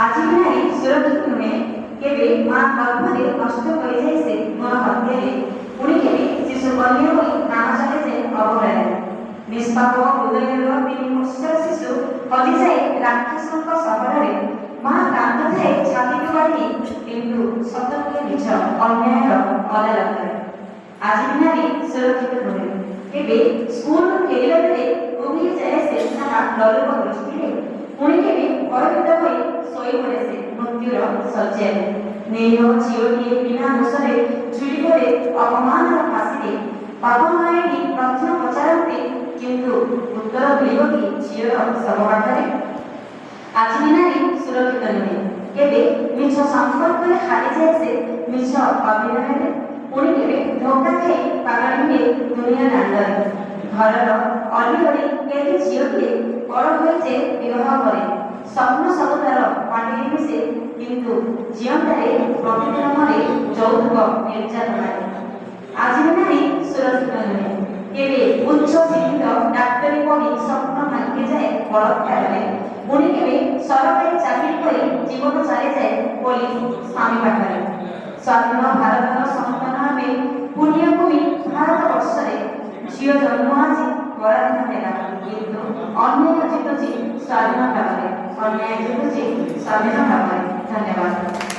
আজি ନାରୀ ସୁରକ୍ଷିତ ନୁହେଁ। କେବେ ମା ଗର୍ଭରେ କଷ୍ଟ କରିଯାଏ ସେ ଭ୍ରୂଣ ହତ୍ୟାରେ, ପୁଣି କେବେ ଶିଶୁ କନ୍ୟା ହୋଇ ପ୍ରାଣ ଚାଲିଯାଏ ଅବହେଳାରେ। ନିଷ୍ପାପ ହୃଦୟର 3 ବର୍ଷର ଶିଶୁ ହଜିଯାଏ ରାକ୍ଷସଙ୍କ ସହରରେ। ମା କାନ୍ଦୁଥାଏ ଛାତିକୁ ବାଢି, କିନ୍ତୁ ସତ ନୁହେଁ ମିଛ ଅନ୍ୟାୟର ଅଦାଲତରେ। ଆଜି ନାରୀ ସୁରକ୍ଷିତ ନୁହେଁ। କେବେ ସ୍କୁଲରୁ ଫେରିଲା ବେଳେ ଉଭେଇ ଯାଏ ସେ ତାହା ଡରୁବ ଦୃଷ୍ଟିରେ, ପୁଣି କେବେ ଭୟଭୀତ ହୋଇ ଶୋଇ ପଡ଼େ ସେ ମୃତ୍ୟୁର ଶଯ୍ୟାରେ। ନିରୀହ ଝିଅଟିଏ ବିନା ଦୋଷରେ ଝୁଲି ପଡ଼େ ଅପମାନର ଫାଶୀରେ। ବାପା ମା ଏଠି ପ୍ରଶ୍ନ ପଚାରନ୍ତି, କିନ୍ତୁ ଉତ୍ତର ମିଳିବ କି ଝିଅର ଶବ ପାଖରେ? ଆଜି ବି ନାରୀ ସୁରକ୍ଷିତ ନୁହେଁ। କେବେ ମିଛ ସମ୍ପର୍କରେ ହାରିଯାଏ ସେ ମିଛ ଅଭିନୟରେ, ପୁଣି କେବେ ଧୋକା ଖାଇ ପାଗଳ ହୁଏ ଦୁନିଆ ଦାଣ୍ଡରେ। ଘରର ଅଲିଅଳି କେତେ ଝିଅଟିଏ ବଡ଼ ହୋଇଯାଏ ବିବାହ ପରେ। ସ୍ୱପ୍ନ ସବୁ ତାର ପାଣିରେ ମିଶେ, କିନ୍ତୁ ଜିଅନ୍ତାରେ ପ୍ରତିଦିନ ମରେ ଯୌତୁକ ନିର୍ଯାତନାରେ। ଆଜି ବି ନାରୀ ସୁରକ୍ଷିତ ନୁହେଁ। କେବେ ଉଚ୍ଚ ଶିକ୍ଷିତ ଡାକ୍ତରୀ ପଢ଼ି ସ୍ୱପ୍ନ ଭାଙ୍ଗିଯାଏ ବଳାତ୍କାରରେ, ପୁଣି କେବେ ସରକାରୀ ଚାକିରି କରି ଜୀବନ ଚାଲିଯାଏ ପୋଲିସ ସ୍ୱାମୀ ପାଖରେ। ସ୍ୱାଧୀନ ଭାରତର ସନ୍ତାନ ଆମେ ପୁଣ୍ୟଭୂମି ଭାରତ ବର୍ଷରେ। ଝିଅ ଜନ୍ମ ଆଜି ପରାଧୀନ ହେଲା, କିନ୍ତୁ ଅନ୍ୟାୟ ଜିତୁଛି ସ୍ୱାଧୀନ ଭାବରେ। ଅନ୍ୟାୟ ଜିତୁଛି ସ୍ୱାଧୀନ ଭାବରେ। ଧନ୍ୟବାଦ।